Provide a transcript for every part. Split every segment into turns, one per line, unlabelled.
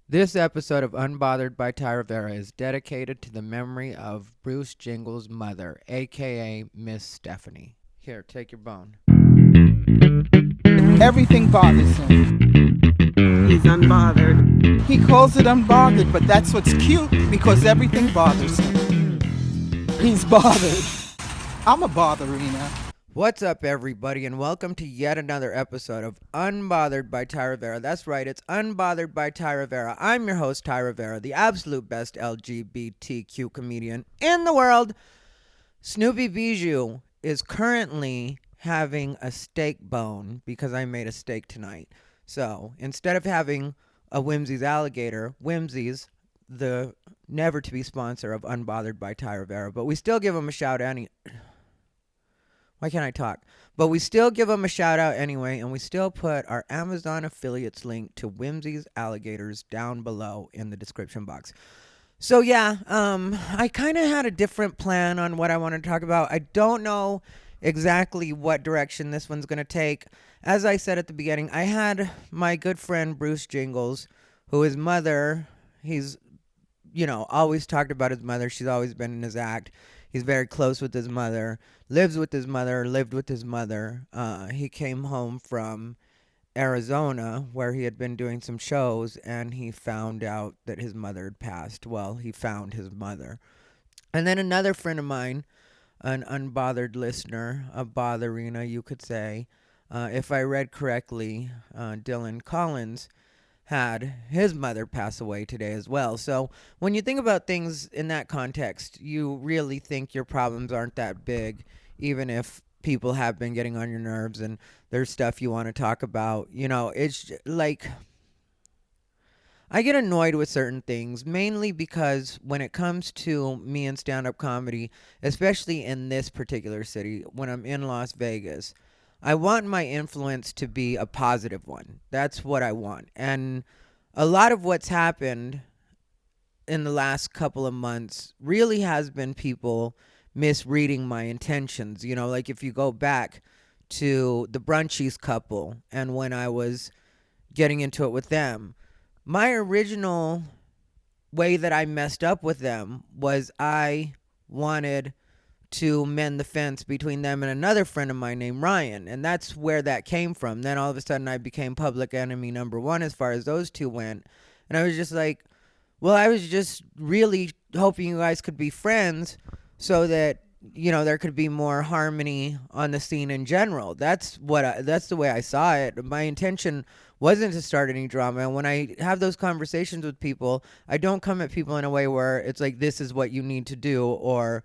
This episode of Unbothered by Thai Rivera is dedicated to the memory of Bruce Jingles' mother, aka Miss Stephanie. Here, take your bone.
Everything bothers him.
He's unbothered.
He calls it unbothered, but that's what's cute because everything bothers him. He's bothered. I'm a botherina.
What's up, everybody, and welcome to yet another episode of Unbothered by Thai Rivera. That's right, it's Unbothered by Thai Rivera. I'm your host, Thai Rivera, the absolute best LGBTQ comedian in the world. Snoopy Bijou is currently having a steak bone because I made a steak tonight. So instead of having a Whimzees Alligator, Whimzees, the never to be sponsor of Unbothered by Thai Rivera, but we still give them a shout out. Why can't I talk? But we still give them a shout out anyway, and we still put our Amazon affiliates link to Whimzees Alligators down below in the description box. So yeah, I kind of had a different plan on what I wanted to talk about. I don't know exactly what direction this one's going to take. As I said at the beginning, I had my good friend Bruce Jingles, who his mother, he's, always talked about his mother. She's always been in his act. He's very close with his mother, lives with his mother, lived with his mother. He came home from Arizona where he had been doing some shows, and he found out that his mother had passed. Well, he found his mother. And then another friend of mine, an unbothered listener, a botherina, you could say, if I read correctly, Dylan Collins, had his mother pass away today as well. So when you think about things in that context, you really think your problems aren't that big, even if people have been getting on your nerves and there's stuff you want to talk about. It's like I get annoyed with certain things, mainly because when it comes to me and stand-up comedy, especially in this particular city, when I'm in Las Vegas, I want my influence to be a positive one. That's what I want. And a lot of what's happened in the last couple of months really has been people misreading my intentions. Like if you go back to the Brunchies couple and when I was getting into it with them, my original way that I messed up with them was I wanted to mend the fence between them and another friend of mine named Ryan. And that's where that came from. Then all of a sudden I became public enemy number one as far as those two went. And I was just like, well, I was just really hoping you guys could be friends so that, there could be more harmony on the scene in general. That's the way I saw it. My intention wasn't to start any drama. And when I have those conversations with people, I don't come at people in a way where it's like, this is what you need to do, or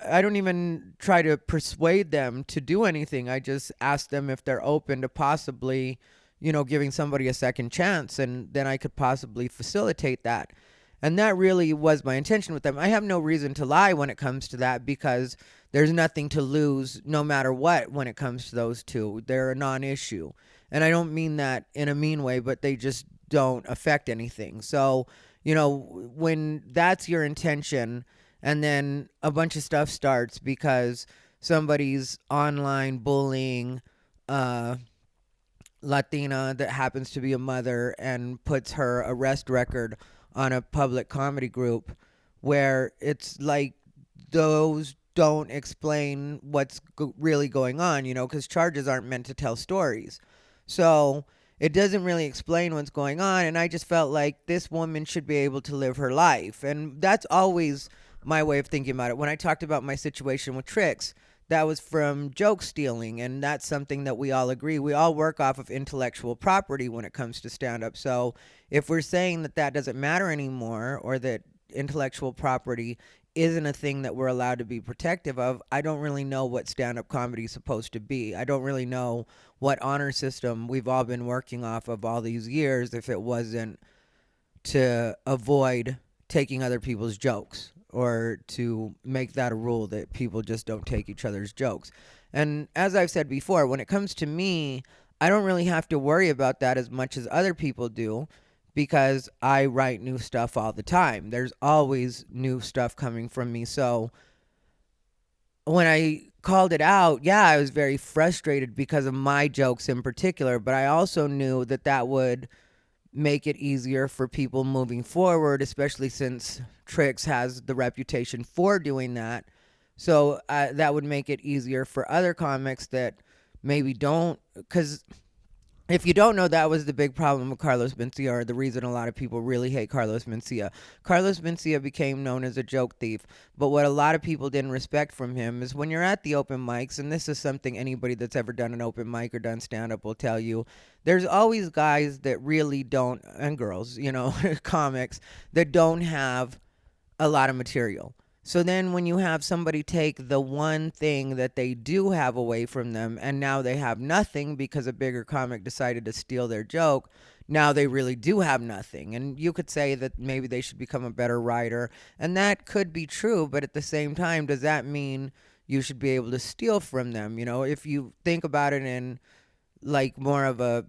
I don't even try to persuade them to do anything. I just ask them if they're open to possibly, giving somebody a second chance, and then I could possibly facilitate that. And that really was my intention with them. I have no reason to lie when it comes to that because there's nothing to lose no matter what when it comes to those two. They're a non-issue. And I don't mean that in a mean way, but they just don't affect anything. So, when that's your intention, and then a bunch of stuff starts because somebody's online bullying Latina that happens to be a mother and puts her arrest record on a public comedy group, where it's like those don't explain what's really going on, because charges aren't meant to tell stories. So it doesn't really explain what's going on, and I just felt like this woman should be able to live her life. And that's always my way of thinking about it. When I talked about my situation with Trix, that was from joke stealing, and that's something that we all agree. We all work off of intellectual property when it comes to stand-up. So if we're saying that that doesn't matter anymore, or that intellectual property isn't a thing that we're allowed to be protective of, I don't really know what stand-up comedy is supposed to be. I don't really know what honor system we've all been working off of all these years if it wasn't to avoid taking other people's jokes, or to make that a rule that people just don't take each other's jokes. And as I've said before, when it comes to me, I don't really have to worry about that as much as other people do, because I write new stuff all the time. There's always new stuff coming from me. So when I called it out, yeah, I was very frustrated because of my jokes in particular, but I also knew that that would make it easier for people moving forward, especially since Trix has the reputation for doing that. So that would make it easier for other comics that maybe don't, because if you don't know, that was the big problem with Carlos Mencia, or the reason a lot of people really hate Carlos Mencia. Carlos Mencia became known as a joke thief, but what a lot of people didn't respect from him is when you're at the open mics, and this is something anybody that's ever done an open mic or done stand-up will tell you, there's always guys that really don't, and girls, comics, that don't have a lot of material. So then when you have somebody take the one thing that they do have away from them and now they have nothing because a bigger comic decided to steal their joke, now they really do have nothing. And you could say that maybe they should become a better writer, and that could be true, but at the same time, does that mean you should be able to steal from them? If you think about it in like more of a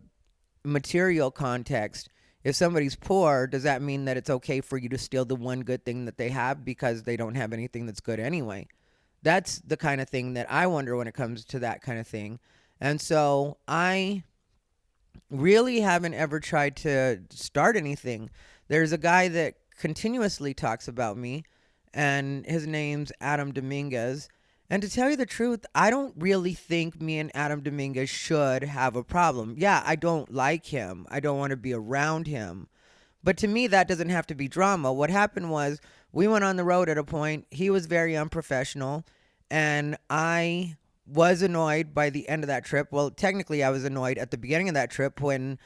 material context, if somebody's poor, does that mean that it's okay for you to steal the one good thing that they have because they don't have anything that's good anyway? That's the kind of thing that I wonder when it comes to that kind of thing. And so I really haven't ever tried to start anything. There's a guy that continuously talks about me, and his name's Adam Dominguez. And to tell you the truth, I don't really think me and Adam Dominguez should have a problem. Yeah, I don't like him. I don't want to be around him. But to me, that doesn't have to be drama. What happened was we went on the road at a point. He was very unprofessional, and I was annoyed by the end of that trip. Well, technically, I was annoyed at the beginning of that trip when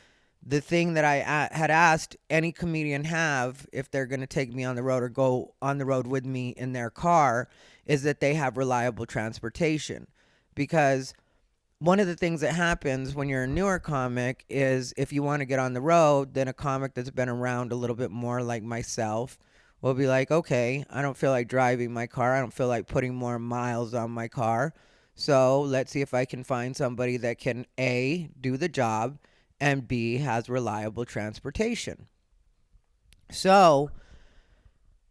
the thing that I had asked any comedian have if they're going to take me on the road or go on the road with me in their car is that they have reliable transportation. Because one of the things that happens when you're a newer comic is if you want to get on the road, then a comic that's been around a little bit more, like myself, will be like, okay, I don't feel like driving my car. I don't feel like putting more miles on my car. So let's see if I can find somebody that can A, do the job, and B, has reliable transportation. So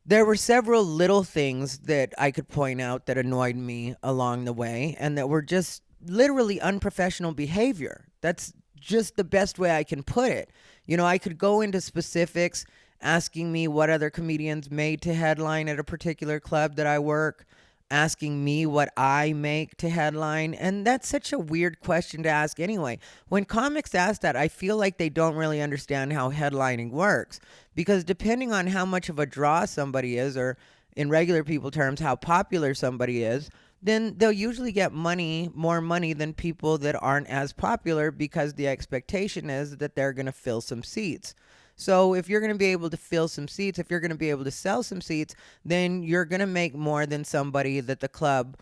there were several little things that I could point out that annoyed me along the way and that were just literally unprofessional behavior. That's just the best way I can put it. I could go into specifics, asking me what other comedians made to headline at a particular club that I work, asking me what I make to headline. And that's such a weird question to ask anyway. When comics ask that, I feel like they don't really understand how headlining works. Because depending on how much of a draw somebody is, or in regular people terms, how popular somebody is, then they'll usually get more money than people that aren't as popular, because the expectation is that they're going to fill some seats. So if you're going to be able to fill some seats, if you're going to be able to sell some seats, then you're going to make more than somebody that the club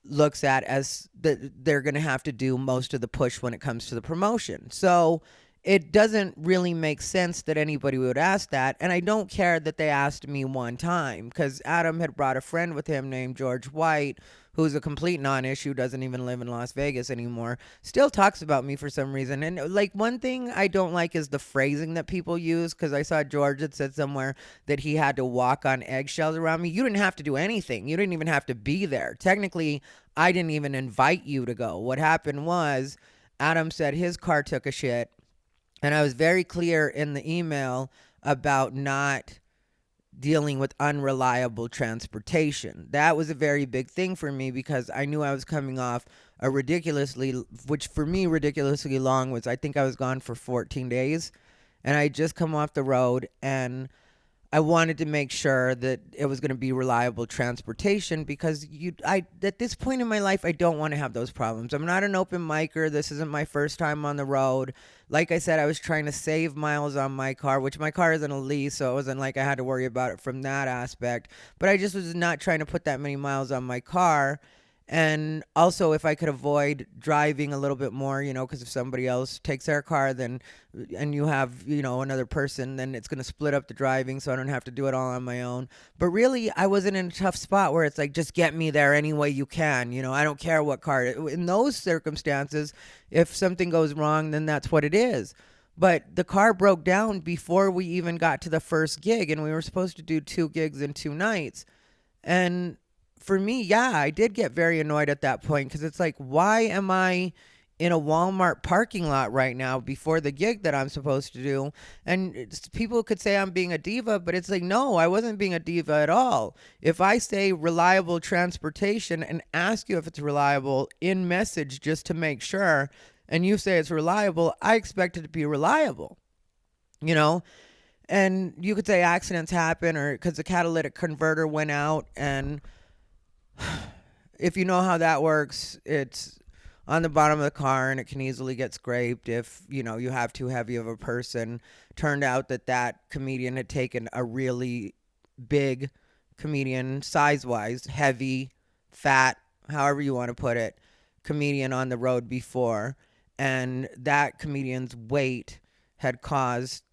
looks at as that they're going to have to do most of the push when it comes to the promotion. So it doesn't really make sense that anybody would ask that. And I don't care that they asked me one time, because Adam had brought a friend with him named George White, who's a complete non-issue, doesn't even live in Las Vegas anymore, still talks about me for some reason. And like, one thing I don't like is the phrasing that people use, because I saw George had said somewhere that he had to walk on eggshells around me. You didn't have to do anything. You didn't even have to be there. Technically, I didn't even invite you to go. What happened was Adam said his car took a shit, and I was very clear in the email about not dealing with unreliable transportation. That was a very big thing for me, because I knew I was coming off a which for me ridiculously long was, I think I was gone for 14 days, and I had just come off the road, and I wanted to make sure that it was going to be reliable transportation, because at this point in my life, I don't want to have those problems. I'm not an open micer. This isn't my first time on the road. Like I said, I was trying to save miles on my car, which my car isn't a lease, so it wasn't like I had to worry about it from that aspect. But I just was not trying to put that many miles on my car. And also, if I could avoid driving a little bit more, because if somebody else takes their car, then, and you have, another person, then it's going to split up the driving, so I don't have to do it all on my own. But really, I wasn't in a tough spot where it's like, just get me there any way you can. I don't care what car. In those circumstances, if something goes wrong, then that's what it is. But the car broke down before we even got to the first gig, and we were supposed to do 2 gigs in 2 nights. And for me, yeah, I did get very annoyed at that point, because it's like, why am I in a Walmart parking lot right now before the gig that I'm supposed to do. And people could say I'm being a diva, but it's like, no, I wasn't being a diva at all. If I say reliable transportation and ask you if it's reliable in message just to make sure, and you say it's reliable, I expect it to be reliable, you know? And you could say accidents happen or because the catalytic converter went out. And if you know how that works, it's on the bottom of the car and it can easily get scraped if, you have too heavy of a person. Turned out that comedian had taken a really big comedian, size-wise, heavy, fat, however you want to put it, comedian on the road before. And that comedian's weight had caused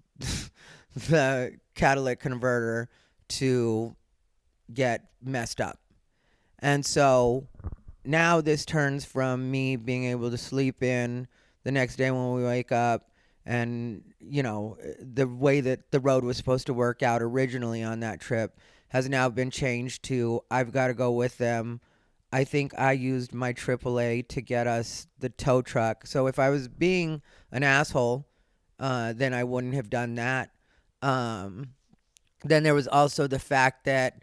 the catalytic converter to get messed up. And so now this turns from me being able to sleep in the next day when we wake up, and the way that the road was supposed to work out originally on that trip has now been changed to I've got to go with them. I think I used my AAA to get us the tow truck. So if I was being an asshole, then I wouldn't have done that. Then there was also the fact that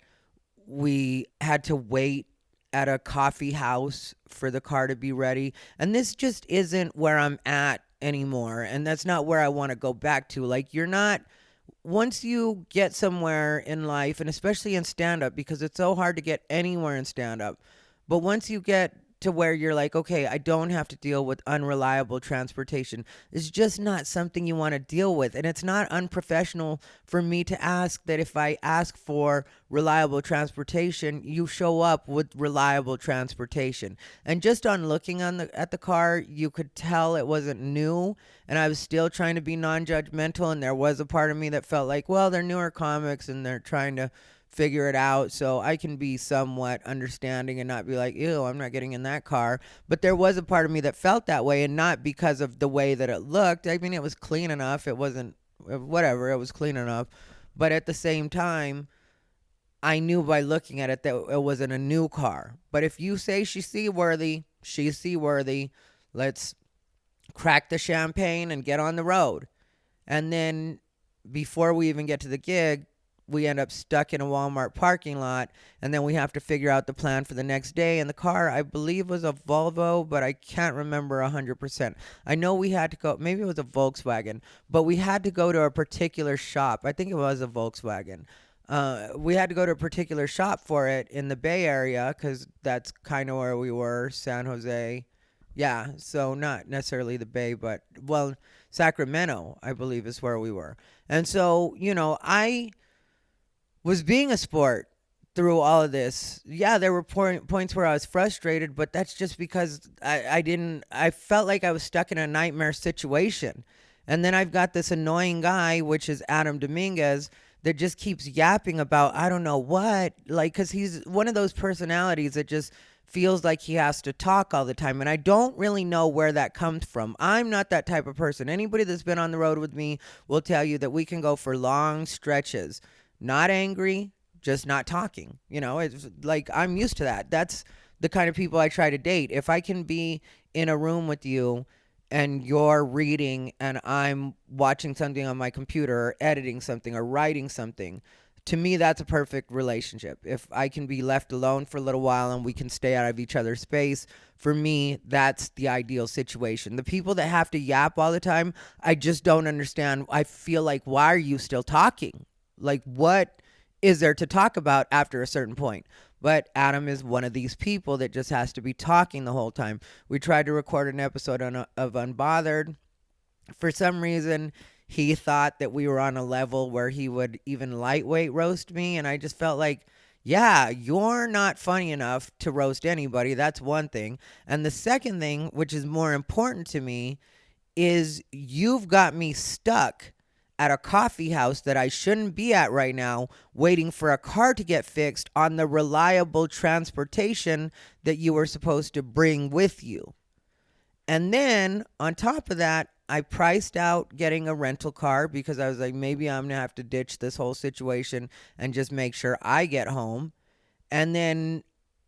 we had to wait at a coffee house for the car to be ready. And this just isn't where I'm at anymore. And that's not where I want to go back to. Like, once you get somewhere in life, and especially in stand-up, because it's so hard to get anywhere in stand-up, but once you get to where you're like, okay, I don't have to deal with unreliable transportation. It's just not something you want to deal with. And it's not unprofessional for me to ask that if I ask for reliable transportation, you show up with reliable transportation. And just on looking at the car, you could tell it wasn't new. And I was still trying to be non-judgmental. And there was a part of me that felt like, well, they're newer comics and they're trying to figure it out, so I can be somewhat understanding and not be like, ew, I'm not getting in that car. But there was a part of me that felt that way, and not because of the way that it looked. I mean, it was clean enough. It wasn't, whatever, it was clean enough. But at the same time, I knew by looking at it that it wasn't a new car. But if you say she's seaworthy, let's crack the champagne and get on the road. And then before we even get to the gig, we end up stuck in a Walmart parking lot, and then we have to figure out the plan for the next day. And the car, I believe, was a Volvo, but I can't remember 100%. I know we had to go, maybe it was a Volkswagen, but we had to go to a particular shop. I think it was a Volkswagen. We had to go to a particular shop for it in the Bay Area, because that's kind of where we were, San Jose. Yeah, so not necessarily the Bay, but, well, Sacramento, I believe, is where we were. And so, I was being a sport through all of this. Yeah, there were points where I was frustrated, but that's just because I felt like I was stuck in a nightmare situation. And then I've got this annoying guy, which is Adam Dominguez, that just keeps yapping about I don't know what, like, because he's one of those personalities that just feels like he has to talk all the time. And I don't really know where that comes from. I'm not that type of person. Anybody that's been on the road with me will tell you that we can go for long stretches. Not angry, just not talking. It's like I'm used to that. That's the kind of people I try to date. If I can be in a room with you and you're reading and I'm watching something on my computer or editing something or writing something, to me, that's a perfect relationship. If I can be left alone for a little while and we can stay out of each other's space, for me, that's the ideal situation. The people that have to yap all the time, I just don't understand. I feel like, why are you still talking? Like, what is there to talk about after a certain point? But Adam is one of these people that just has to be talking the whole time. We tried to record an episode of Unbothered. For some reason, he thought that we were on a level where he would even lightweight roast me. And I just felt like, yeah, you're not funny enough to roast anybody. That's one thing. And the second thing, which is more important to me, is you've got me stuck at a coffee house that I shouldn't be at right now, waiting for a car to get fixed on the reliable transportation that you were supposed to bring with you. And then on top of that, I priced out getting a rental car because I was like, maybe I'm going to have to ditch this whole situation and just make sure I get home. And then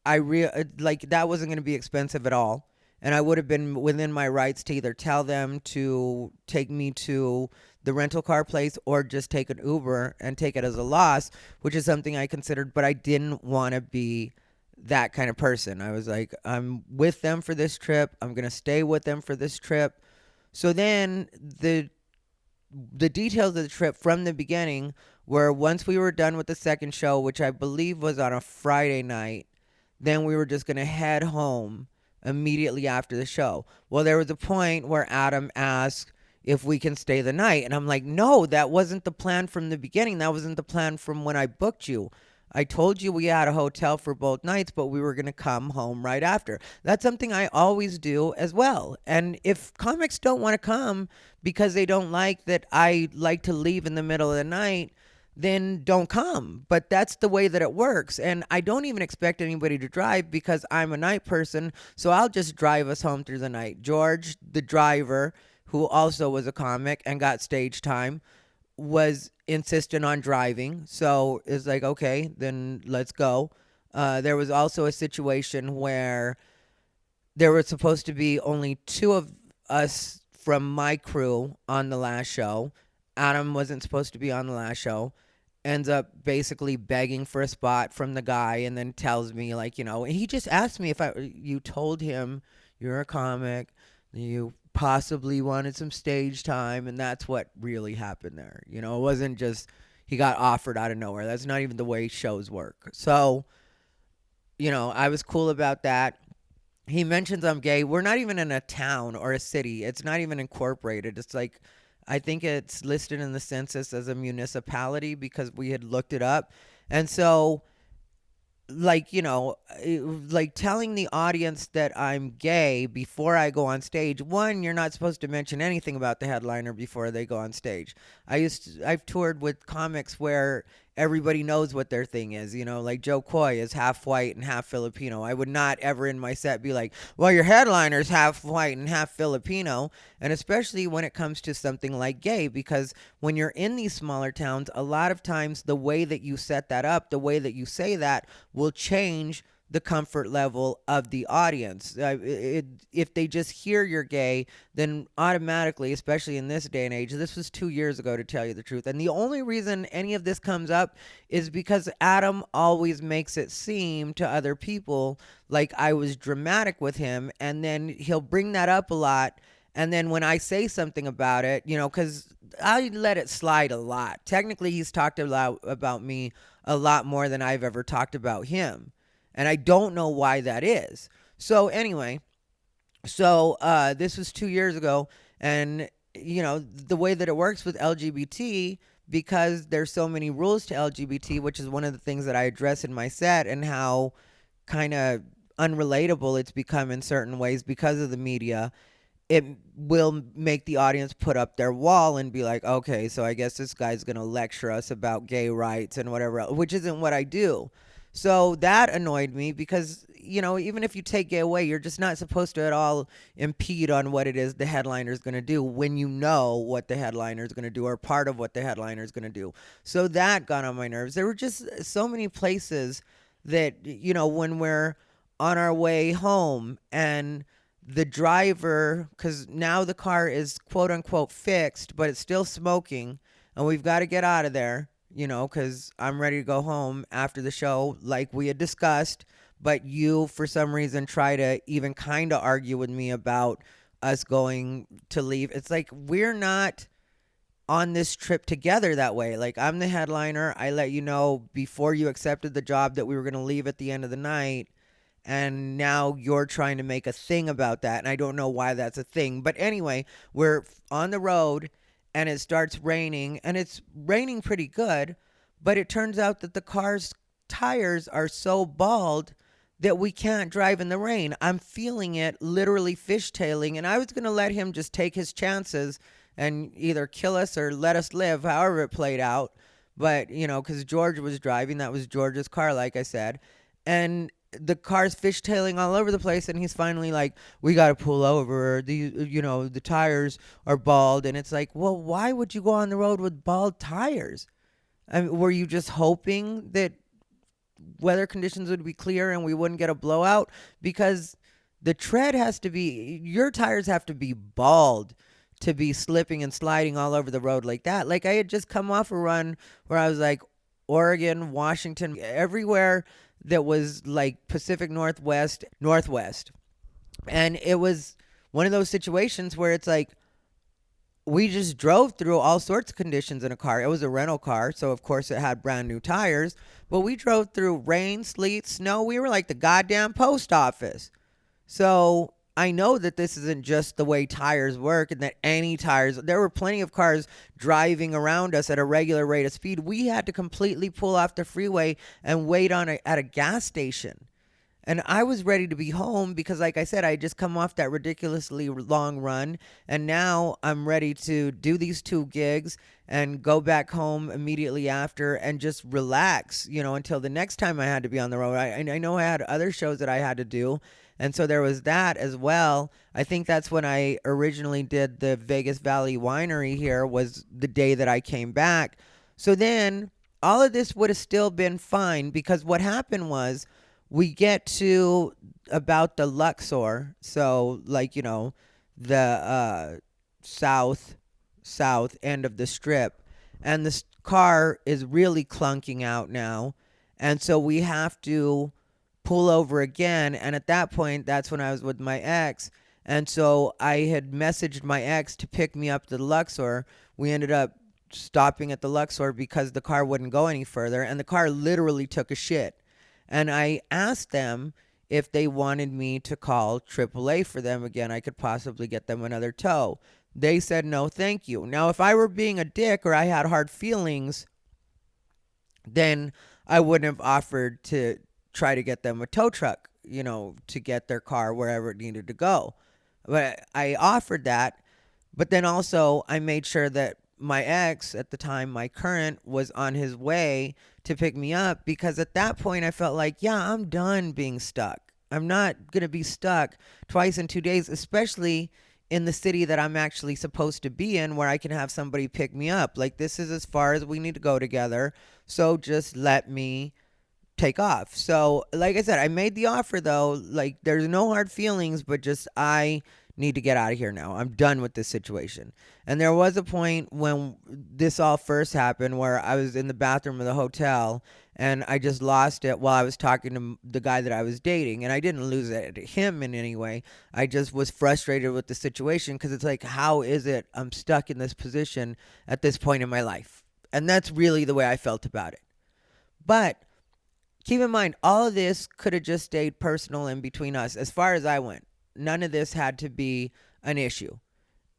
that wasn't going to be expensive at all. and I would have been within my rights to either tell them to take me to the rental car place or just take an Uber and take it as a loss, which is something I considered, but I didn't want to be that kind of person. I was like, I'm with them for this trip. I'm going to stay with them for this trip. So then the details of the trip from the beginning were once we were done with the second show, which I believe was on a Friday night, then we were just going to head home immediately after the show. Well, there was a point where Adam asked if we can stay the night. And I'm like, no, that wasn't the plan from the beginning. That wasn't the plan from when I booked you. I told you we had a hotel for both nights, but we were going to come home right after. That's something I always do as well. And if comics don't want to come because they don't like that I like to leave in the middle of the night, then don't come. But that's the way that it works. And I don't even expect anybody to drive because I'm a night person. So I'll just drive us home through the night. George, the driver, who also was a comic and got stage time, was insistent on driving. So it's like, okay, then let's go. There was also a situation where there were supposed to be only two of us from my crew on the last show. Adam wasn't supposed to be on the last show. Ends up basically begging for a spot from the guy and then tells me, like, and he just asked me if you told him you're a comic, you possibly wanted some stage time, and that's what really happened there. It wasn't just he got offered out of nowhere. That's not even the way shows work. So, I was cool about that. He mentions I'm gay. We're not even in a town or a city. It's not even incorporated. It's like, I think it's listed in the census as a municipality because we had looked it up. And so, like telling the audience that I'm gay before I go on stage. One, you're not supposed to mention anything about the headliner before they go on stage. I've toured with comics where everybody knows what their thing is, like Joe Coy is half white and half Filipino. I would not ever in my set be like, well, your headliner's half white and half Filipino. And especially when it comes to something like gay, because when you're in these smaller towns, a lot of times the way that you set that up, the way that you say that will change the comfort level of the audience. If they just hear you're gay, then automatically, especially in this day and age, this was 2 years ago to tell you the truth. And the only reason any of this comes up is because Adam always makes it seem to other people like I was dramatic with him. And then he'll bring that up a lot. And then when I say something about it, because I let it slide a lot. Technically, he's talked about me a lot more than I've ever talked about him. And I don't know why that is. So anyway, this was 2 years ago. And, the way that it works with LGBT, because there's so many rules to LGBT, which is one of the things that I address in my set, and how kind of unrelatable it's become in certain ways because of the media. It will make the audience put up their wall and be like, okay, so I guess this guy's going to lecture us about gay rights and whatever else, which isn't what I do. So that annoyed me because, even if you take gay away, you're just not supposed to at all impede on what it is the headliner is going to do when you know what the headliner is going to do or part of what the headliner is going to do. So that got on my nerves. There were just so many places that, when we're on our way home and the driver, because now the car is quote unquote fixed, but it's still smoking and we've got to get out of there, because I'm ready to go home after the show like we had discussed. But you, for some reason, try to even kind of argue with me about us going to leave. It's like we're not on this trip together that way. Like, I'm the headliner. I let you know before you accepted the job that we were going to leave at the end of the night. And now you're trying to make a thing about that. And I don't know why that's a thing. But anyway, we're on the road and it starts raining. And it's raining pretty good. But it turns out that the car's tires are so bald that we can't drive in the rain. I'm feeling it literally fishtailing. And I was going to let him just take his chances and either kill us or let us live, however it played out. But, because George was driving. That was George's car, like I said. And the car's fishtailing all over the place, and he's finally like, we got to pull over. The tires are bald. And it's like, well, why would you go on the road with bald tires? I mean, were you just hoping that weather conditions would be clear and we wouldn't get a blowout? Because the tread has to be, your tires have to be bald to be slipping and sliding all over the road like that. Like I had just come off a run where I was like Oregon, Washington, everywhere that was like Pacific Northwest. And it was one of those situations where it's like we just drove through all sorts of conditions in a car. It was a rental car, so of course it had brand new tires. But we drove through rain, sleet, snow. We were like the goddamn post office. So I know that this isn't just the way tires work and that any tires, there were plenty of cars driving around us at a regular rate of speed. We had to completely pull off the freeway and wait at a gas station. And I was ready to be home because, like I said, I had just come off that ridiculously long run. And now I'm ready to do these 2 gigs and go back home immediately after and just relax, until the next time I had to be on the road. I know I had other shows that I had to do. And so there was that as well. I think that's when I originally did the Vegas Valley Winery here, was the day that I came back. So then all of this would have still been fine, because what happened was we get to about the Luxor. So like, the south end of the strip. And the car is really clunking out now. And so we have to pull over again. And at that point, that's when I was with my ex. And so I had messaged my ex to pick me up to the Luxor. We ended up stopping at the Luxor because the car wouldn't go any further. And the car literally took a shit. And I asked them if they wanted me to call AAA for them again. I could possibly get them another tow. They said, no, thank you. Now, if I were being a dick or I had hard feelings, then I wouldn't have offered to try to get them a tow truck, to get their car wherever it needed to go. But I offered that. But then also I made sure that my ex at the time, my current, was on his way to pick me up, because at that point I felt like, yeah, I'm done being stuck. I'm not going to be stuck twice in 2 days, especially in the city that I'm actually supposed to be in, where I can have somebody pick me up. Like, this is as far as we need to go together. So just let me take off. So like I said, I made the offer though. Like, there's no hard feelings, but just I need to get out of here now. I'm done with this situation. And there was a point when this all first happened where I was in the bathroom of the hotel and I just lost it while I was talking to the guy that I was dating. And I didn't lose it at him in any way. I just was frustrated with the situation, because it's like, how is it I'm stuck in this position at this point in my life? And that's really the way I felt about it. But keep in mind, all of this could have just stayed personal and between us as far as I went. None of this had to be an issue.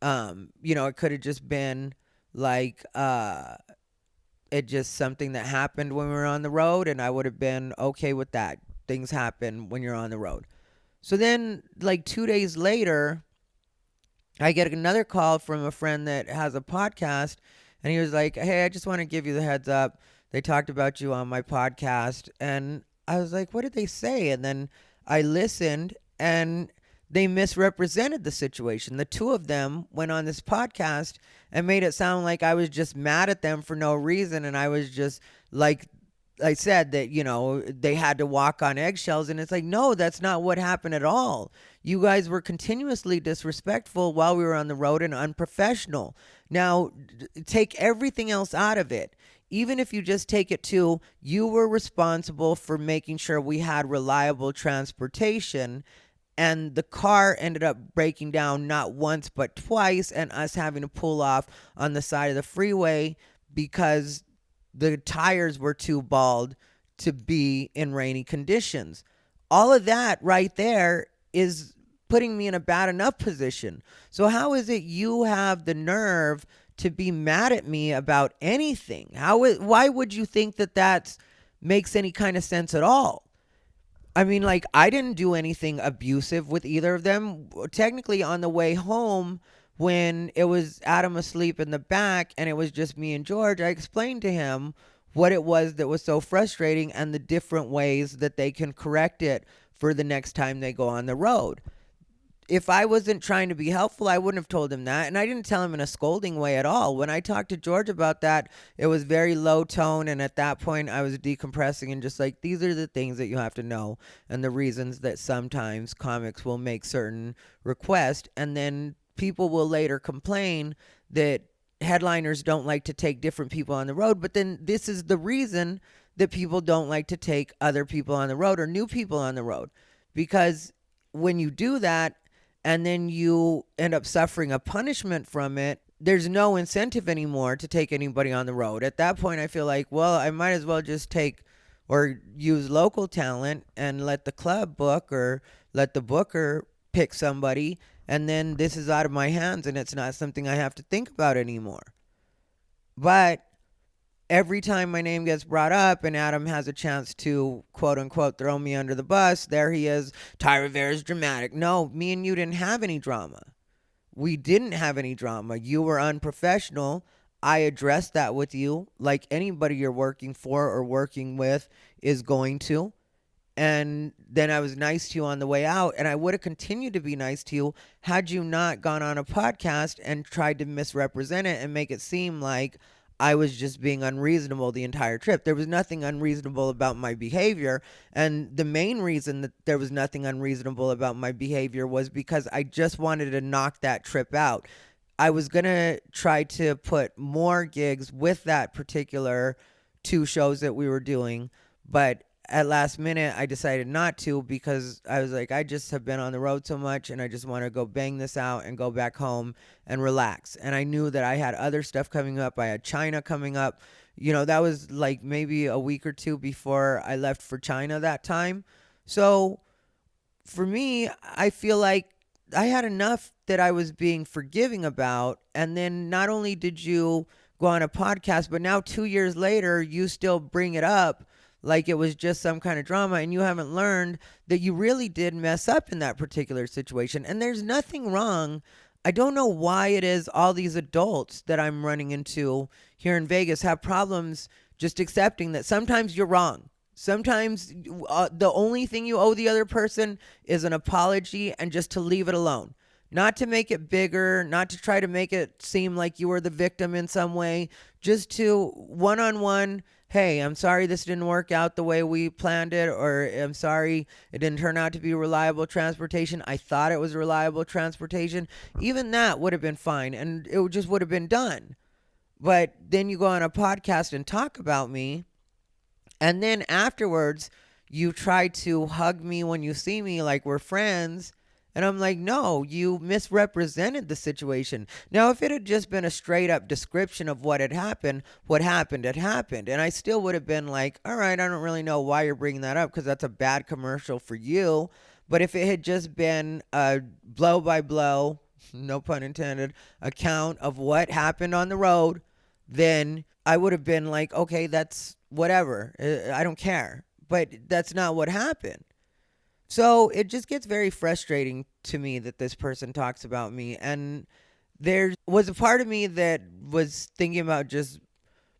It could have just been like it just something that happened when we were on the road, and I would have been okay with that. Things happen when you're on the road. So then, like 2 days later, I get another call from a friend that has a podcast, and he was like, hey, I just want to give you the heads up. They talked about you on my podcast. And I was like, what did they say? And then I listened, and they misrepresented the situation. The two of them went on this podcast and made it sound like I was just mad at them for no reason. And I was just like, I said that, they had to walk on eggshells. And it's like, no, that's not what happened at all. You guys were continuously disrespectful while we were on the road and unprofessional. Now, take everything else out of it. Even if you just take it to, you were responsible for making sure we had reliable transportation, and the car ended up breaking down not once but twice, and us having to pull off on the side of the freeway because the tires were too bald to be in rainy conditions. All of that right there is putting me in a bad enough position. So how is it you have the nerve to be mad at me about anything? Why would you think that makes any kind of sense at all? I mean, like, I didn't do anything abusive with either of them. Technically, on the way home, when it was Adam asleep in the back and it was just me and George, I explained to him what it was that was so frustrating and the different ways that they can correct it for the next time they go on the road. if I wasn't trying to be helpful, I wouldn't have told him that. And I didn't tell him in a scolding way at all. When I talked to George about that, it was very low tone. And at that point, I was decompressing and just like, these are the things that you have to know and the reasons that sometimes comics will make certain requests. And then people will later complain that headliners don't like to take different people on the road. But then this is the reason that people don't like to take other people on the road or new people on the road. Because when you do that and then you end up suffering a punishment from it, there's no incentive anymore to take anybody on the road. At that point, I feel like, well, I might as well just take or use local talent and let the club book or let the booker pick somebody. And then this is out of my hands and it's not something I have to think about anymore. But every time my name gets brought up and Adam has a chance to quote unquote throw me under the bus, there he is. Thai Rivera's dramatic. No, me and you didn't have any drama. We didn't have any drama. You were unprofessional. I addressed that with you like anybody you're working for or working with is going to. And then I was nice to you on the way out, and I would have continued to be nice to you had you not gone on a podcast and tried to misrepresent it and make it seem like I was just being unreasonable the entire trip. There was nothing unreasonable about my behavior, and the main reason that there was nothing unreasonable about my behavior was because I just wanted to knock that trip out. I was going to try to put more gigs with that particular 2 shows that we were doing, but at last minute, I decided not to because I was like, I just have been on the road so much and I just want to go bang this out and go back home and relax. And I knew that I had other stuff coming up. I had China coming up. You know, that was like maybe a week or 2 before I left for China that time. So for me, I feel like I had enough that I was being forgiving about. And then not only did you go on a podcast, but now 2 years later, you still bring it up like it was just some kind of drama, and you haven't learned that you really did mess up in that particular situation. And there's nothing wrong. I don't know why it is all these adults that I'm running into here in Vegas have problems just accepting that sometimes you're wrong. Sometimes the only thing you owe the other person is an apology and just to leave it alone. Not to make it bigger, not to try to make it seem like you were the victim in some way, just to one-on-one, hey, I'm sorry this didn't work out the way we planned it, or I'm sorry it didn't turn out to be reliable transportation. I thought it was reliable transportation. Even that would have been fine, and it just would have been done. But then you go on a podcast and talk about me, and then afterwards you try to hug me when you see me like we're friends. And I'm like, no, you misrepresented the situation. Now, if it had just been a straight up description of what had happened, had happened. And I still would have been like, all right, I don't really know why you're bringing that up because that's a bad commercial for you. But if it had just been a blow by blow, no pun intended, account of what happened on the road, then I would have been like, okay, that's whatever. I don't care. But that's not what happened. So it just gets very frustrating to me that this person talks about me. And there was a part of me that was thinking about just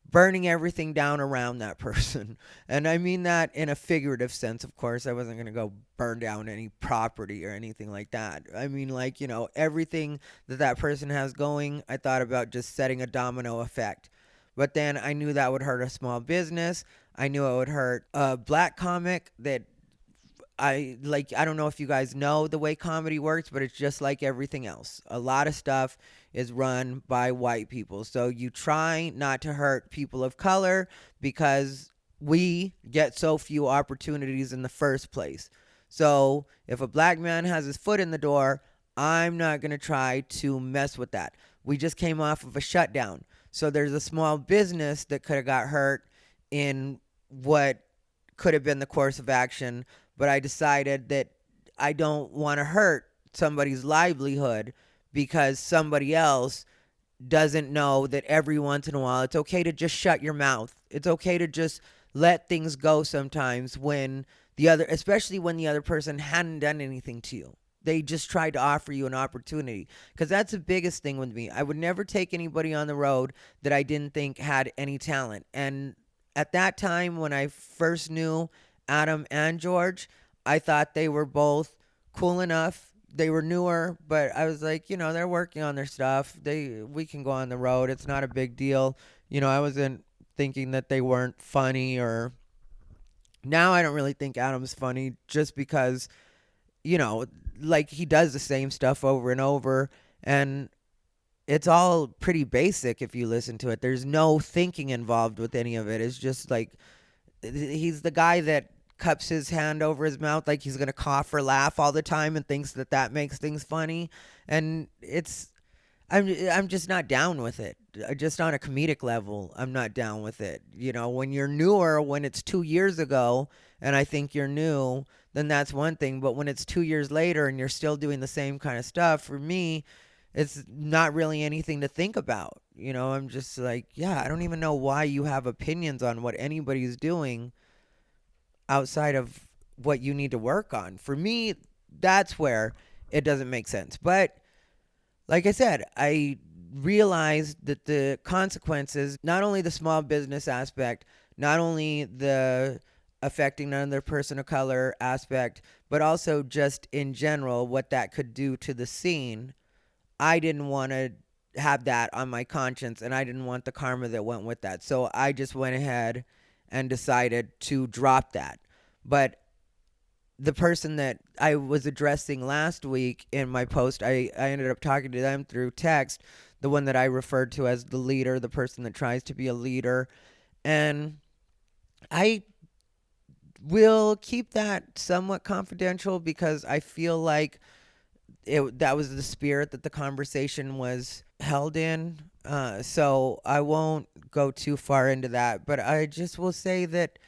burning everything down around that person. And I mean that in a figurative sense, of course. I wasn't going to go burn down any property or anything like that. I mean, like, you know, everything that person has going, I thought about just setting a domino effect. But then I knew that would hurt a small business. I knew it would hurt a black comic that I don't know if you guys know the way comedy works, but it's just like everything else. A lot of stuff is run by white people. So you try not to hurt people of color because we get so few opportunities in the first place. So if a black man has his foot in the door, I'm not going to try to mess with that. We just came off of a shutdown. So there's a small business that could have got hurt in what could have been the course of action. But I decided that I don't want to hurt somebody's livelihood because somebody else doesn't know that every once in a while it's okay to just shut your mouth. It's okay to just let things go sometimes when especially when the other person hadn't done anything to you. They just tried to offer you an opportunity, because that's the biggest thing with me. I would never take anybody on the road that I didn't think had any talent. And at that time when I first knew Adam and George, I thought they were both cool enough, they were newer, but I was like, they're working on their stuff. We can go on the road. It's not a big deal. I wasn't thinking that they weren't funny, or now I don't really think Adam's funny just because, you know, like he does the same stuff over and over, and it's all pretty basic if you listen to it. There's no thinking involved with any of it. It's just like he's the guy that cups his hand over his mouth like he's gonna cough or laugh all the time and thinks that that makes things funny, and I'm just not down with it. Just on a comedic level, I'm not down with it. When you're newer, when it's 2 years ago, and I think you're new, then that's one thing. But when it's 2 years later and you're still doing the same kind of stuff, for me, it's not really anything to think about. I'm just like, yeah, I don't even know why you have opinions on what anybody's doing outside of what you need to work on. For me, that's where it doesn't make sense. But like I said, I realized that the consequences, not only the small business aspect, not only the affecting another person of color aspect, but also just in general, what that could do to the scene. I didn't want to have that on my conscience, and I didn't want the karma that went with that. So I just went ahead and decided to drop that. But the person that I was addressing last week in my post, I ended up talking to them through text, the one that I referred to as the leader, the person that tries to be a leader. And I will keep that somewhat confidential because I feel like that was the spirit that the conversation was held in. So I won't go too far into that, but I just will say that,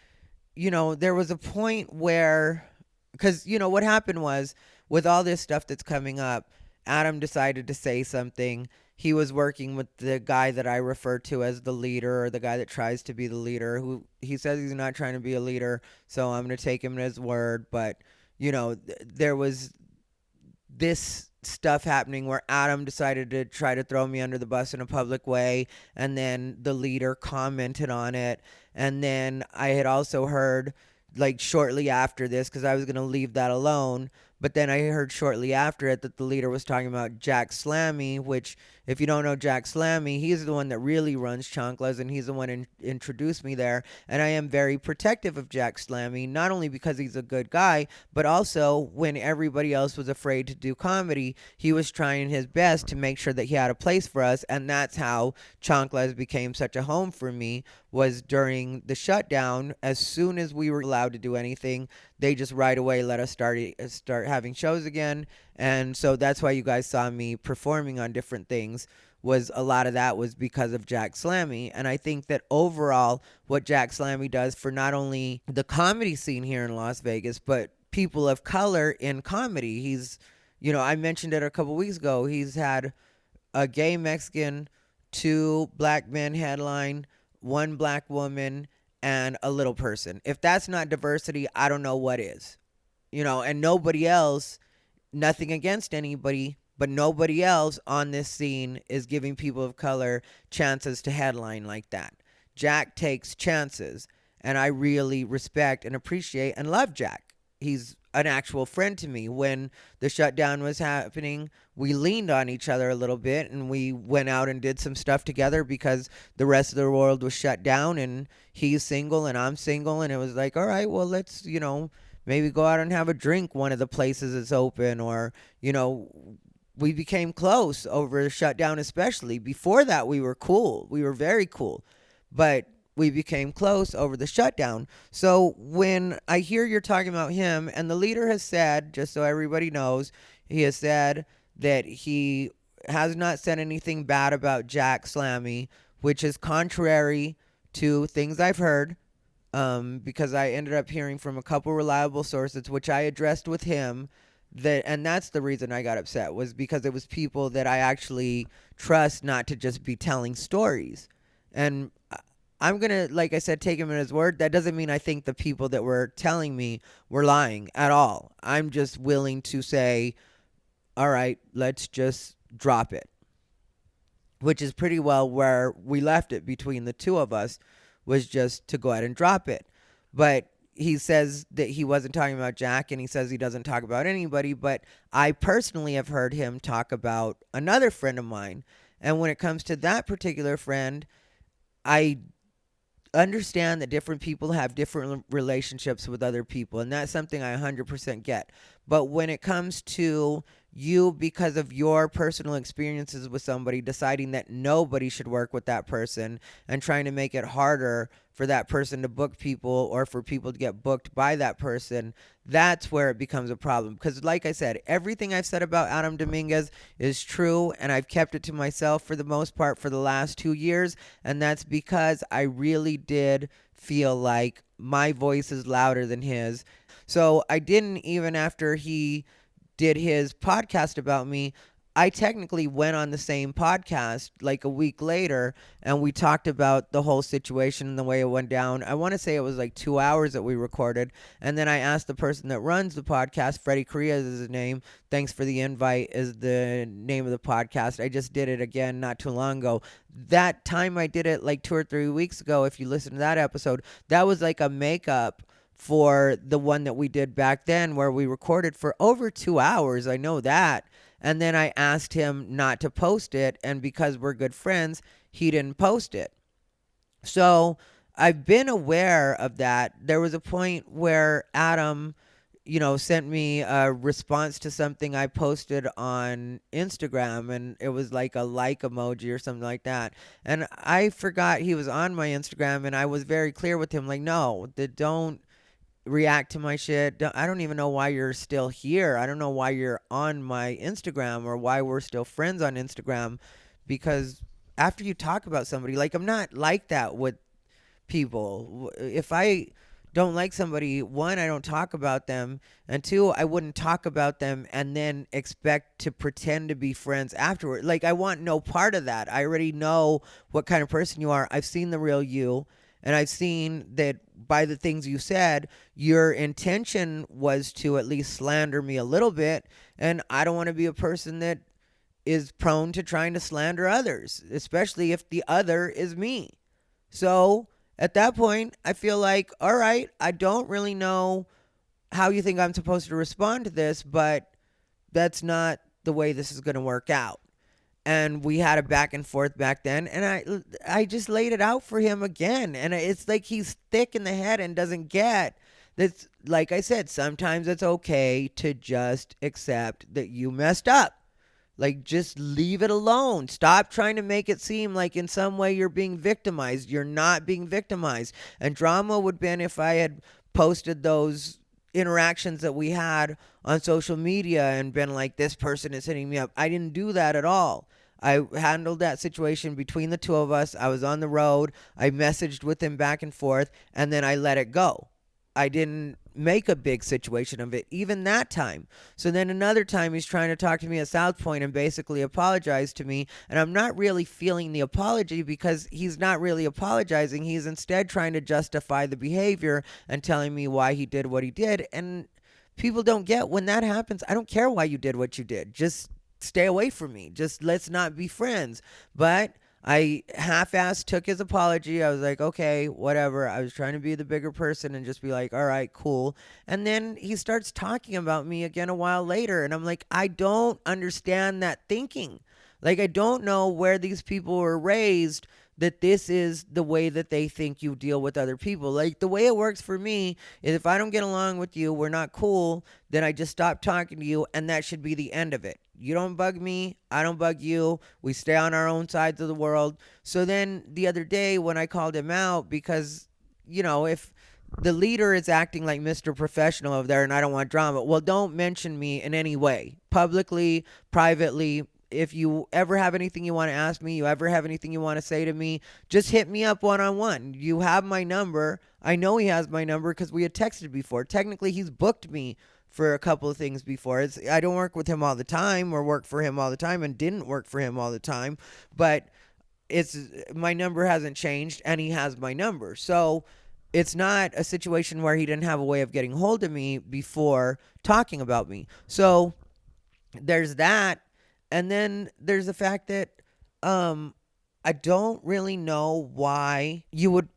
there was a point where, because, what happened was with all this stuff that's coming up, Adam decided to say something. He was working with the guy that I refer to as the leader, or the guy that tries to be the leader, who he says he's not trying to be a leader. So I'm going to take him at his word. But, there was this stuff happening where Adam decided to try to throw me under the bus in a public way, and then the leader commented on it. And then I had also heard, like, shortly after this, because I was going to leave that alone, but then I heard shortly after it that the leader was talking about Jack Slammy, which, if you don't know Jack Slammy, he's the one that really runs Chanclas, and he's the one who introduced me there. And I am very protective of Jack Slammy, not only because he's a good guy, but also when everybody else was afraid to do comedy, he was trying his best to make sure that he had a place for us. And that's how Chanclas became such a home for me, was during the shutdown. As soon as we were allowed to do anything, they just right away let us start having shows again. And so that's why you guys saw me performing on different things. Was a lot of that was because of Jack Slammy. And I think that overall, what Jack Slammy does for not only the comedy scene here in Las Vegas, but people of color in comedy, he's, I mentioned it a couple weeks ago, he's had a gay Mexican, 2 black men headline, 1 black woman, and a little person. If that's not diversity, I don't know what is. And nobody else, nothing against anybody, but nobody else on this scene is giving people of color chances to headline like that. Jack takes chances, and I really respect and appreciate and love Jack. He's an actual friend to me. When the shutdown was happening, we leaned on each other a little bit, and we went out and did some stuff together because the rest of the world was shut down, and he's single and I'm single, and it was like, all right, well, let's, maybe go out and have a drink one of the places that's open. Or, we became close over the shutdown, especially. Before that, we were cool. We were very cool. But we became close over the shutdown. So when I hear you're talking about him, and the leader has said, just so everybody knows, he has said that he has not said anything bad about Jack Slammy, which is contrary to things I've heard, because I ended up hearing from a couple reliable sources, which I addressed with him, and that's the reason I got upset, was because it was people that I actually trust not to just be telling stories. And I'm going to, like I said, take him at his word. That doesn't mean I think the people that were telling me were lying at all. I'm just willing to say, all right, let's just drop it. Which is pretty well where we left it between the two of us, was just to go ahead and drop it. But, he says that he wasn't talking about Jack, and he says he doesn't talk about anybody, but I personally have heard him talk about another friend of mine. And when it comes to that particular friend, I understand that different people have different relationships with other people, and that's something I 100% get. But when it comes to you, because of your personal experiences with somebody, deciding that nobody should work with that person and trying to make it harder for that person to book people or for people to get booked by that person, that's where it becomes a problem. Because like I said, everything I've said about Adam Dominguez is true, and I've kept it to myself for the most part for the last 2 years. And that's because I really did feel like my voice is louder than his. So I didn't, even after he did his podcast about me, I technically went on the same podcast like a week later, and we talked about the whole situation and the way it went down. I want to say it was like 2 hours that we recorded. And then I asked the person that runs the podcast, Freddie Correa is his name. Thanks for the invite is the name of the podcast. I just did it again not too long ago. That time I did it like 2 or 3 weeks ago. If you listen to that episode, that was like a makeup for the one that we did back then, where we recorded for over 2 hours. I know that. And then I asked him not to post it, and because we're good friends, he didn't post it. So I've been aware of that. There was a point where Adam, sent me a response to something I posted on Instagram, and it was like a like emoji or something like that. And I forgot he was on my Instagram, and I was very clear with him, like, no, don't react to my shit. I don't even know why you're still here. I don't know why you're on my Instagram or why we're still friends on Instagram, because after you talk about somebody, like, I'm not like that with people. If I don't like somebody, one, I don't talk about them, and two, I wouldn't talk about them and then expect to pretend to be friends afterward. Like, I want no part of that. I already know what kind of person you are. I've seen the real you, and I've seen that by the things you said, your intention was to at least slander me a little bit, and I don't want to be a person that is prone to trying to slander others, especially if the other is me. So at that point, I feel like, all right, I don't really know how you think I'm supposed to respond to this, but that's not the way this is going to work out. And we had a back and forth back then, and I just laid it out for him again, and it's like he's thick in the head and doesn't get that. Like I said, sometimes it's okay to just accept that you messed up. Like, just leave it alone. Stop trying to make it seem like in some way you're being victimized. You're not being victimized. And drama would have been if I had posted those interactions that we had on social media and been like, this person is hitting me up. I didn't do that at all. I handled that situation between the two of us. I was on the road. I messaged with him back and forth, and then I let it go. I didn't make a big situation of it, even that time. So then another time he's trying to talk to me at South Point and basically apologize to me. And I'm not really feeling the apology, because he's not really apologizing. He's instead trying to justify the behavior and telling me why he did what he did. And people don't get, when that happens, I don't care why you did what you did. Just stay away from me. Just let's not be friends. But I half-assed took his apology. I was like, okay, whatever. I was trying to be the bigger person and just be like, all right, cool. And then he starts talking about me again a while later. And I'm like, I don't understand that thinking. Like, I don't know where these people were raised that this is the way that they think you deal with other people. Like, the way it works for me is if I don't get along with you, we're not cool, then I just stop talking to you, and that should be the end of it. You don't bug me, I don't bug you. We stay on our own sides of the world. So then the other day when I called him out, because, if the leader is acting like Mr. Professional over there and I don't want drama, well, don't mention me in any way, publicly, privately. If you ever have anything you want to ask me, you ever have anything you want to say to me, just hit me up one-on-one. You have my number. I know he has my number because we had texted before. Technically, he's booked me for a couple of things before. I don't work with him all the time or work for him all the time and didn't work for him all the time. But my number hasn't changed and he has my number. So it's not a situation where he didn't have a way of getting hold of me before talking about me. So there's that. And then there's the fact that I don't really know why you would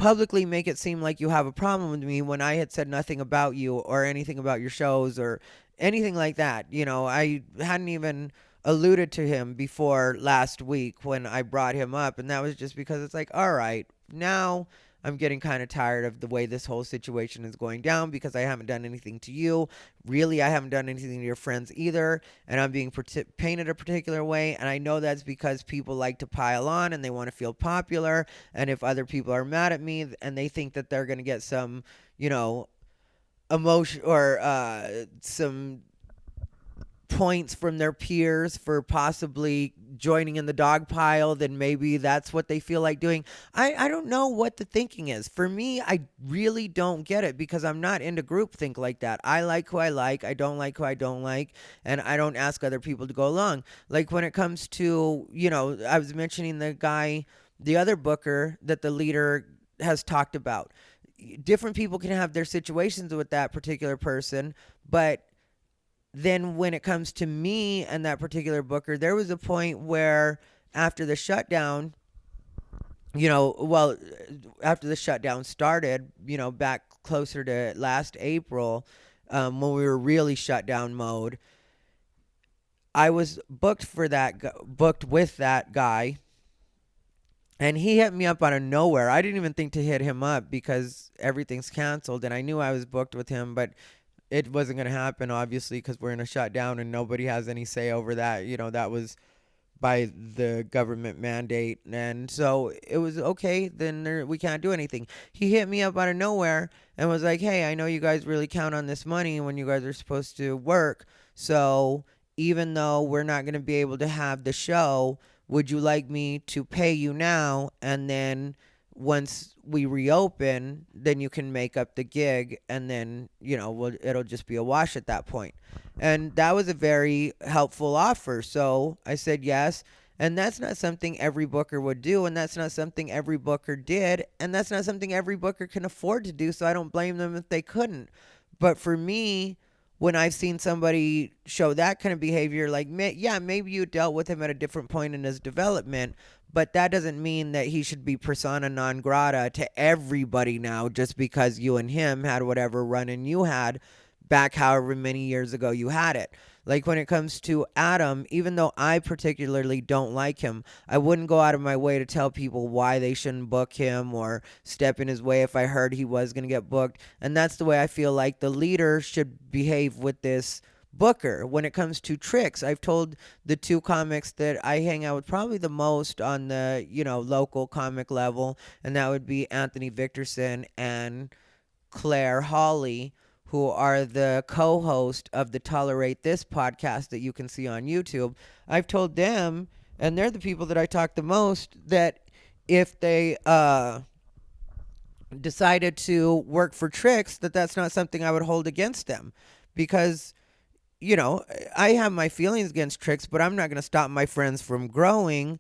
publicly make it seem like you have a problem with me when I had said nothing about you or anything about your shows or anything like that. I hadn't even alluded to him before last week when I brought him up, and that was just because it's like, all right, now I'm getting kind of tired of the way this whole situation is going down because I haven't done anything to you. Really, I haven't done anything to your friends either, and I'm being painted a particular way, and I know that's because people like to pile on and they want to feel popular, and if other people are mad at me and they think that they're going to get some, emotion or some points from their peers for possibly joining in the dog pile, then maybe that's what they feel like doing. I don't know what the thinking is. For me, I really don't get it because I'm not into groupthink like that. I like who I like. I don't like who I don't like. And I don't ask other people to go along. Like when it comes to, I was mentioning the other booker that the leader has talked about. Different people can have their situations with that particular person, but then when it comes to me and that particular booker, there was a point where after the shutdown, after the shutdown started, back closer to last April, when we were really shut down mode, I was booked with that guy, and he hit me up out of nowhere. I didn't even think to hit him up because everything's canceled, and I knew I was booked with him, but it wasn't going to happen, obviously, because we're in a shutdown and nobody has any say over that. That was by the government mandate. And so it was okay. Then we can't do anything. He hit me up out of nowhere and was like, hey, I know you guys really count on this money when you guys are supposed to work. So even though we're not going to be able to have the show, would you like me to pay you now? And then once we reopen, then you can make up the gig, and then it'll just be a wash at that point. And that was a very helpful offer, so I said yes. And that's not something every booker would do, and that's not something every booker did, and that's not something every booker can afford to do, so I don't blame them if they couldn't. But for me, when I've seen somebody show that kind of behavior, like, yeah, maybe you dealt with him at a different point in his development, but that doesn't mean that he should be persona non grata to everybody now just because you and him had whatever run-in you had back however many years ago you had it. Like when it comes to Adam, even though I particularly don't like him, I wouldn't go out of my way to tell people why they shouldn't book him or step in his way if I heard he was going to get booked. And that's the way I feel like the leader should behave with this booker. When it comes to Tricks, I've told the two comics that I hang out with probably the most on the, local comic level, and that would be Anthony Victorson and Claire Hawley, who are the co-host of the Tolerate This podcast that you can see on YouTube. I've told them, and they're the people that I talk the most, that if they decided to work for Tricks, that's not something I would hold against them. Because, I have my feelings against Tricks, but I'm not going to stop my friends from growing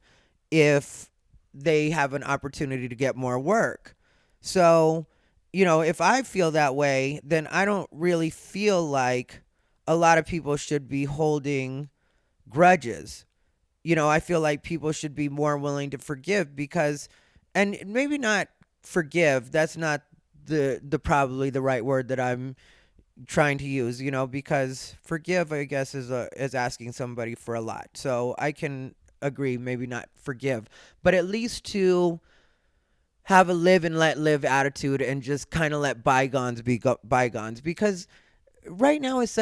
if they have an opportunity to get more work. So if I feel that way, then I don't really feel like a lot of people should be holding grudges. I feel like people should be more willing to forgive because, and maybe not forgive, that's not the probably the right word that I'm trying to use, because forgive, I guess, is asking somebody for a lot. So I can agree, maybe not forgive, but at least to have a live and let live attitude and just kind of let bygones be bygones, because right now is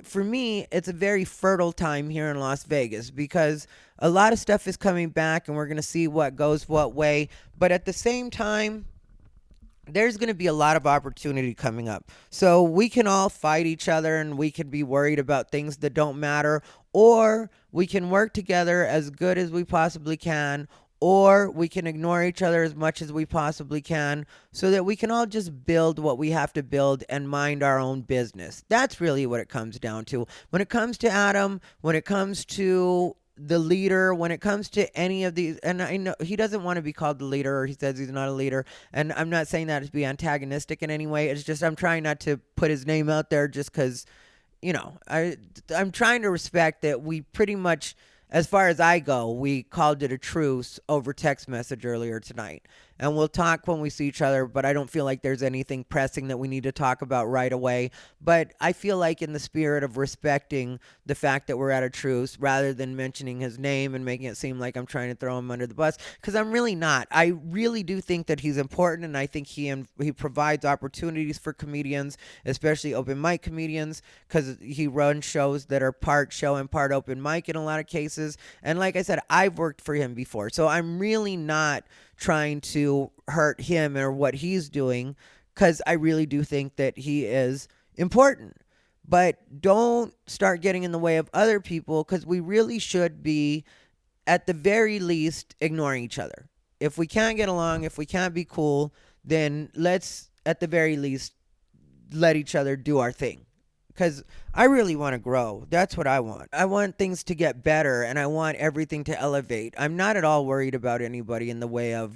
for me, it's a very fertile time here in Las Vegas because a lot of stuff is coming back and we're going to see what goes what way. But at the same time, there's going to be a lot of opportunity coming up. So we can all fight each other and we can be worried about things that don't matter, or we can work together as good as we possibly can, or we can ignore each other as much as we possibly can so that we can all just build what we have to build and mind our own business. That's really what it comes down to. When it comes to Adam, when it comes to the leader, when it comes to any of these, and I know he doesn't want to be called the leader, or he says he's not a leader, and I'm not saying that to be antagonistic in any way. It's just I'm trying not to put his name out there just because, I'm trying to respect that we pretty much, as far as I go, we called it a truce over text message earlier tonight. and we'll talk when we see each other, but I don't feel like there's anything pressing that we need to talk about right away. But I feel like in the spirit of respecting the fact that we're at a truce, rather than mentioning his name and making it seem like I'm trying to throw him under the bus, because I'm really not. I really do think that he's important, and I think he provides opportunities for comedians, especially open mic comedians, because he runs shows that are part show and part open mic in a lot of cases. And like I said, I've worked for him before, so I'm really not trying to hurt him or what he's doing, because I really do think that he is important. But don't start getting in the way of other people, because we really should be, at the very least, ignoring each other. If we can't get along, if we can't be cool, then let's, at the very least, let each other do our thing. Because I really want to grow. That's what I want. I want things to get better, and I want everything to elevate. I'm not at all worried about anybody in the way of,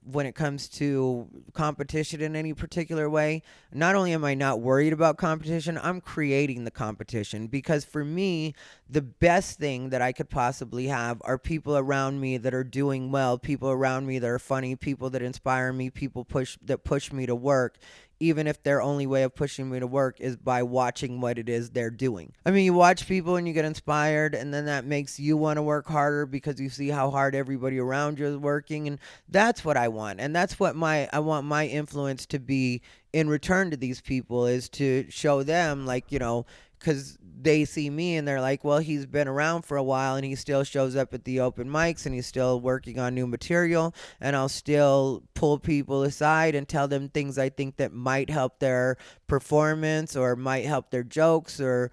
when it comes to competition in any particular way. Not only am I not worried about competition, I'm creating the competition, because for me, the best thing that I could possibly have are people around me that are doing well, people around me that are funny, people that inspire me, people that push me to work, even if their only way of pushing me to work is by watching what it is they're doing. I mean, you watch people and you get inspired, and then that makes you want to work harder because you see how hard everybody around you is working, and that's what I want. And that's what I want my influence to be in return to these people, is to show them, like, because they see me and they're like, well, he's been around for a while and he still shows up at the open mics and he's still working on new material, and I'll still pull people aside and tell them things I think that might help their performance or might help their jokes, or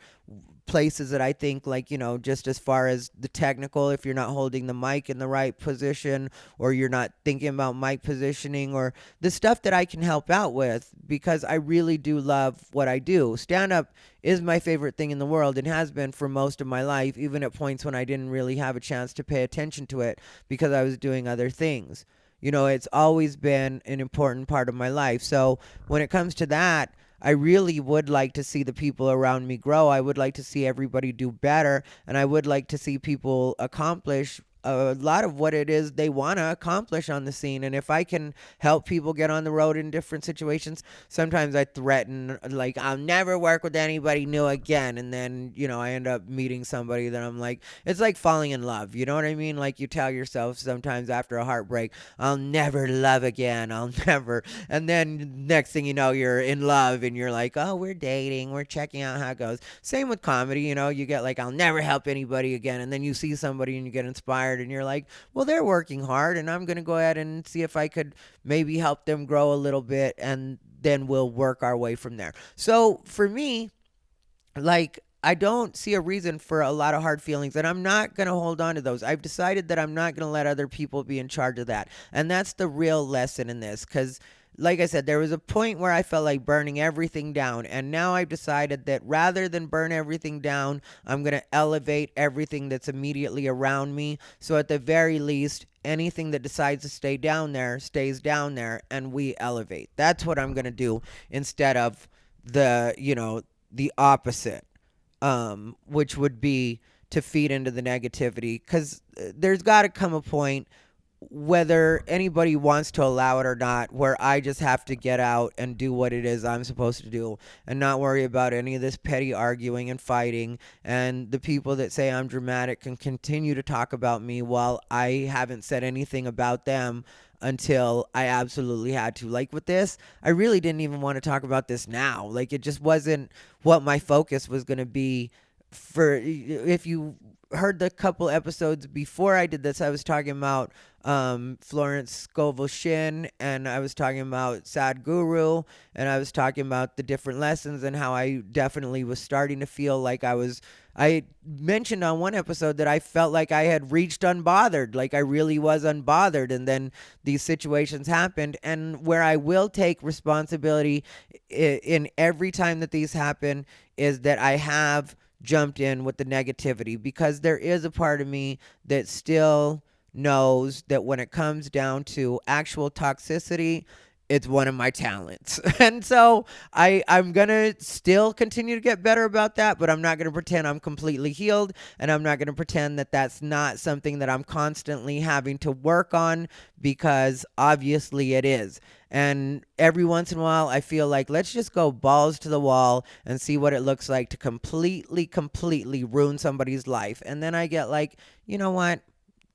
places that I think, like, just as far as the technical, if you're not holding the mic in the right position, or you're not thinking about mic positioning, or the stuff that I can help out with, because I really do love what I do. Stand-up is my favorite thing in the world, and has been for most of my life, even at points when I didn't really have a chance to pay attention to it because I was doing other things. It's always been an important part of my life. So when it comes to that, I really would like to see the people around me grow. I would like to see everybody do better, and I would like to see people accomplish a lot of what it is they want to accomplish on the scene. And if I can help people get on the road in different situations, sometimes I threaten, like, I'll never work with anybody new again. And then, I end up meeting somebody that I'm like, it's like falling in love. You know what I mean? Like, you tell yourself sometimes after a heartbreak, I'll never love again. I'll never. And then next thing you know, you're in love and you're like, oh, we're dating. We're checking out how it goes. Same with comedy. You get like, I'll never help anybody again. And then you see somebody and you get inspired, and you're like, well, they're working hard, and I'm going to go ahead and see if I could maybe help them grow a little bit, and then we'll work our way from there. So for me, like, I don't see a reason for a lot of hard feelings, and I'm not going to hold on to those. I've decided that I'm not going to let other people be in charge of that. And that's the real lesson in this, because like I said, there was a point where I felt like burning everything down, and now I've decided that rather than burn everything down, I'm going to elevate everything that's immediately around me. So at the very least, anything that decides to stay down there stays down there, and we elevate. That's what I'm going to do, instead of the opposite, which would be to feed into the negativity, because there's got to come a point, whether anybody wants to allow it or not, where I just have to get out and do what it is I'm supposed to do, and not worry about any of this petty arguing and fighting. And the people that say I'm dramatic can continue to talk about me while I haven't said anything about them until I absolutely had to. Like with this, I really didn't even want to talk about this now. Like, it just wasn't what my focus was going to be. If you heard the couple episodes before I did this, I was talking about Florence Scovel Shin, and I was talking about Sadhguru, and I was talking about the different lessons, and how I definitely was starting to feel like I mentioned on one episode that I felt like I had reached unbothered, like I really was unbothered, and then these situations happened. And where I will take responsibility in every time that these happen is that I have jumped in with the negativity, because there is a part of me that still knows that when it comes down to actual toxicity, it's one of my talents. And so I'm going to still continue to get better about that, but I'm not going to pretend I'm completely healed. And I'm not going to pretend that that's not something that I'm constantly having to work on, because obviously it is. And every once in a while, I feel like let's just go balls to the wall and see what it looks like to completely ruin somebody's life. And then I get like, you know what?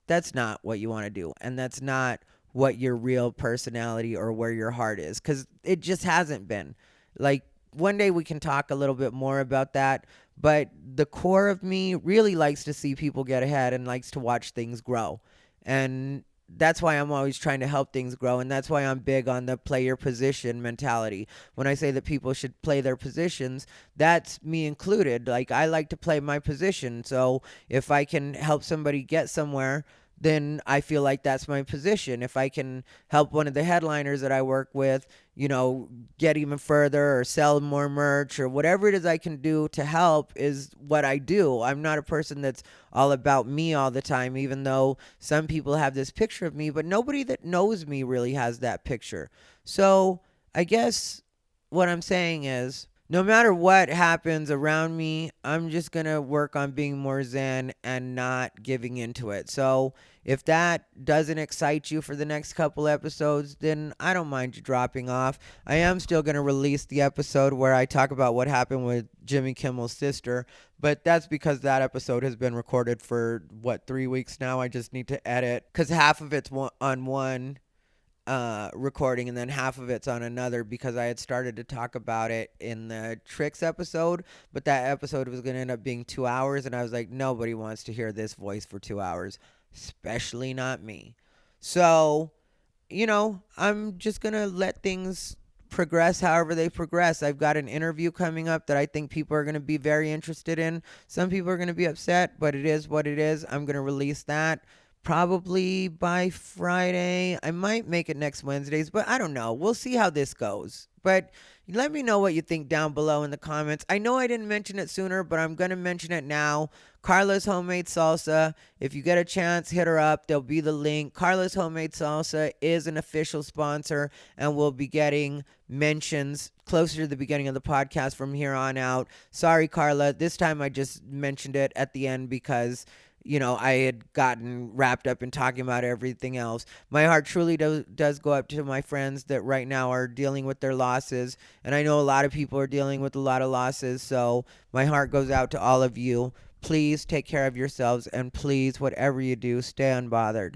That's not what you want to do. And that's not what your real personality or where your heart is, because it just hasn't been. Like, one day we can talk a little bit more about that. But the core of me really likes to see people get ahead and likes to watch things grow. And that's why I'm always trying to help things grow. And that's why I'm big on the play your position mentality. When I say that people should play their positions, that's me included. Like, I like to play my position. So if I can help somebody get somewhere, then I feel like that's my position. If I can help one of the headliners that I work with, get even further or sell more merch or whatever it is I can do to help is what I do. I'm not a person that's all about me all the time, even though some people have this picture of me, but nobody that knows me really has that picture. So I guess what I'm saying is, no matter what happens around me, I'm just going to work on being more zen and not giving into it. So if that doesn't excite you for the next couple episodes, then I don't mind you dropping off. I am still going to release the episode where I talk about what happened with Jimmy Kimmel's sister, but that's because that episode has been recorded for, 3 weeks now. I just need to edit, because half of it's on one recording and then half of it's on another, because I had started to talk about it in the Tricks episode, but that episode was going to end up being 2 hours, and I was like, nobody wants to hear this voice for 2 hours, especially not me. So, I'm just going to let things progress however they progress. I've got an interview coming up that I think people are going to be very interested in. Some people are going to be upset, but it is what it is. I'm going to release that probably by Friday. I might make it next Wednesdays, but I don't know. We'll see how this goes. But let me know what you think down below in the comments. I know I didn't mention it sooner, but I'm going to mention it now. Karla's Homemade Salsa. If you get a chance, hit her up. There'll be the link. Karla's Homemade Salsa is an official sponsor, and we'll be getting mentions closer to the beginning of the podcast from here on out. Sorry, Karla. This time I just mentioned it at the end because I had gotten wrapped up in talking about everything else. My heart truly does go up to my friends that right now are dealing with their losses. And I know a lot of people are dealing with a lot of losses. So my heart goes out to all of you. Please take care of yourselves. And please, whatever you do, stay unbothered.